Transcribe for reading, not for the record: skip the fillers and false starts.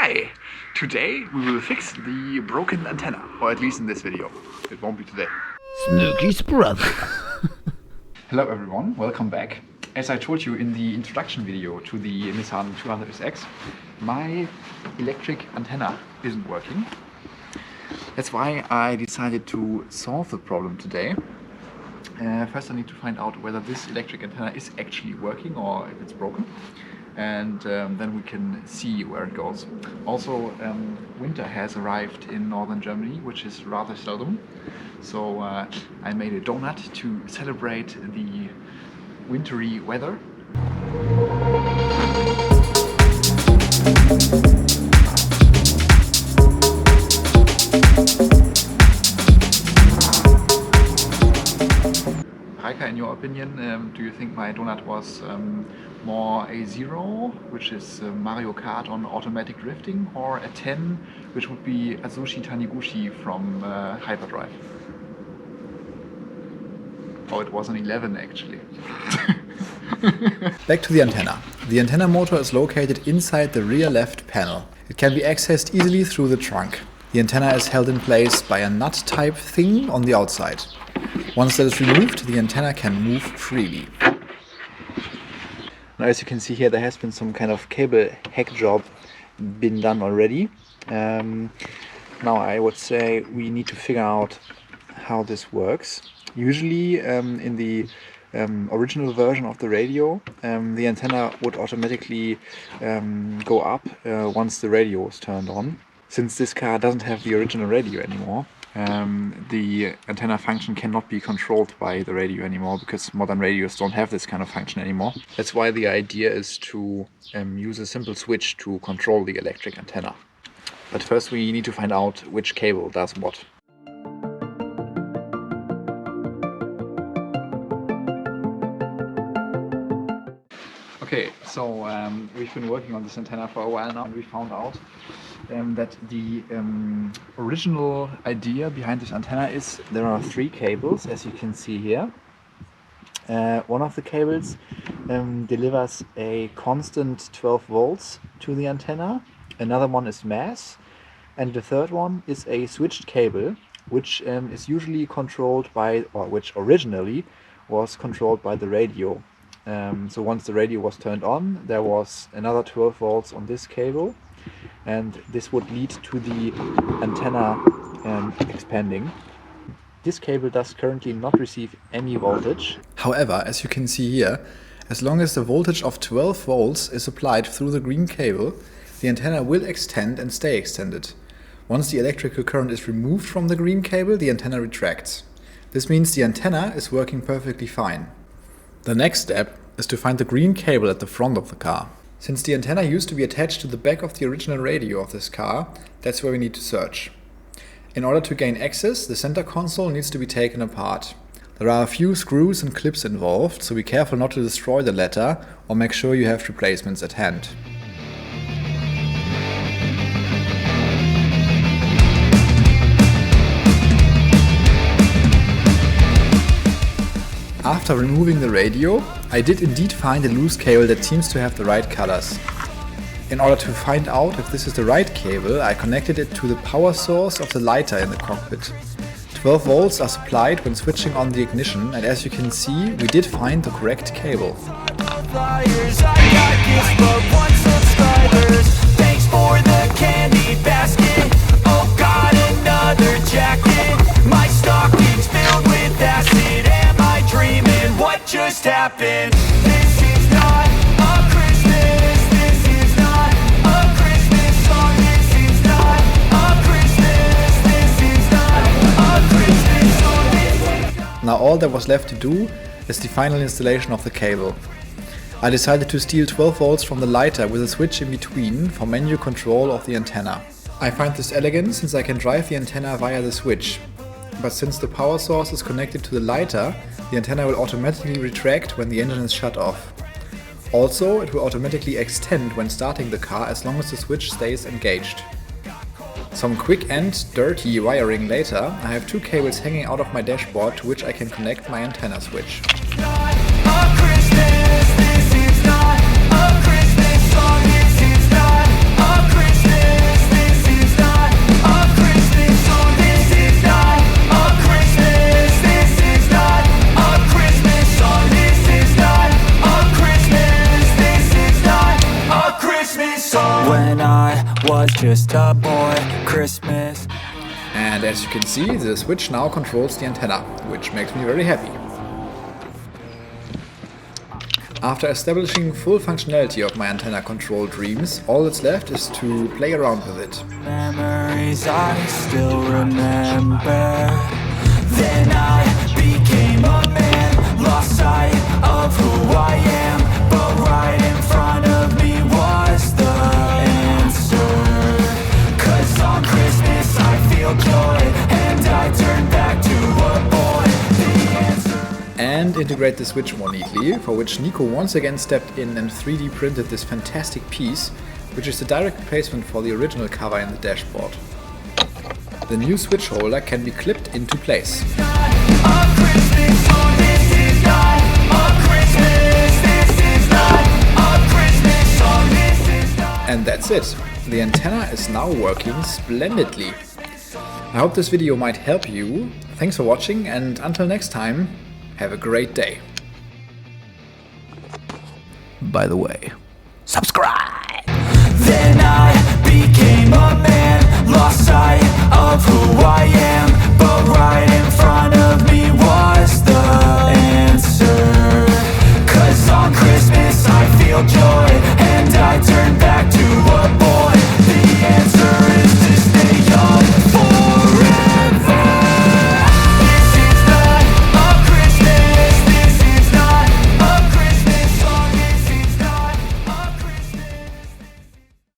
Hi! Today we will fix the broken antenna, or at least in this video. It won't be today. Snooky's brother. Hello everyone, welcome back. As I told you in the introduction video to the Nissan 200 SX, my electric antenna isn't working. That's why I decided to solve the problem today. First I need to find out whether this electric antenna is actually working or if it's broken. And then we can see where it goes. Also, winter has arrived in northern Germany, which is rather seldom. So I made a donut to celebrate the wintry weather. Raika, in your opinion, do you think my donut was more a 0, which is Mario Kart on automatic drifting, or a 10, which would be Azushi Taniguchi from Hyperdrive? Oh, it was an 11 actually. Back to the antenna. The antenna motor is located inside the rear left panel. It can be accessed easily through the trunk. The antenna is held in place by a nut type thing on the outside. Once that is removed, the antenna can move freely. Now, as you can see here, there has been some kind of cable hack job been done already. Now I would say we need to figure out how this works. Usually in the original version of the radio, the antenna would automatically go up once the radio is turned on. Since this car doesn't have the original radio anymore, the antenna function cannot be controlled by the radio anymore, because modern radios don't have this kind of function anymore. That's why the idea is to use a simple switch to control the electric antenna. But first we need to find out which cable does what. Okay, so we've been working on this antenna for a while now, and we found out that the original idea behind this antenna is there are 3 cables, as you can see here. One of the cables delivers a constant 12 volts to the antenna, another one is mass, and the third one is a switched cable, which is usually controlled by, or which originally was controlled by the radio. So once the radio was turned on, there was another 12 volts on this cable, and this would lead to the antenna expanding. This cable does currently not receive any voltage. However, as you can see here, as long as the voltage of 12 volts is applied through the green cable, the antenna will extend and stay extended. Once the electrical current is removed from the green cable, the antenna retracts. This means the antenna is working perfectly fine. The next step is to find the green cable at the front of the car. Since the antenna used to be attached to the back of the original radio of this car, that's where we need to search. In order to gain access, the center console needs to be taken apart. There are a few screws and clips involved, so be careful not to destroy the latter, or make sure you have replacements at hand. After removing the radio, I did indeed find a loose cable that seems to have the right colors. In order to find out if this is the right cable, I connected it to the power source of the lighter in the cockpit. 12 volts are supplied when switching on the ignition, and as you can see, we did find the correct cable. Thanks for the candy basket. Oh God, another jacket. My stocking's filled with acid. Am I dreaming? What just happened? This is not a Christmas. This is not a Christmas song. This is not a Christmas. This is not a Christmas song. Now all that was left to do is the final installation of the cable. I decided to steal 12 volts from the lighter with a switch in between for manual control of the antenna. I find this elegant since I can drive the antenna via the switch. But since the power source is connected to the lighter, the antenna will automatically retract when the engine is shut off. Also, it will automatically extend when starting the car as long as the switch stays engaged. Some quick and dirty wiring later, I have 2 cables hanging out of my dashboard to which I can connect my antenna switch. This is not a Christmas song. This is not a Christmas. when I was just a boy. Christmas. And as you can see, the switch now controls the antenna, which makes me very happy. After establishing full functionality of my antenna control dreams, all that's left is to play around with it. Memories I still remember. Then I became a man, lost sight of who I am, but right in front of me was the answer. 'Cause on Christmas I feel joy, and I turn back to a boy. The answer. And integrate the switch more neatly, for which Nico once again stepped in and 3D printed this fantastic piece, which is the direct replacement for the original cover in the dashboard. The new switch holder can be clipped into place. And that's it. The antenna is now working splendidly. I hope this video might help you. Thanks for watching, and until next time, have a great day. By the way, subscribe!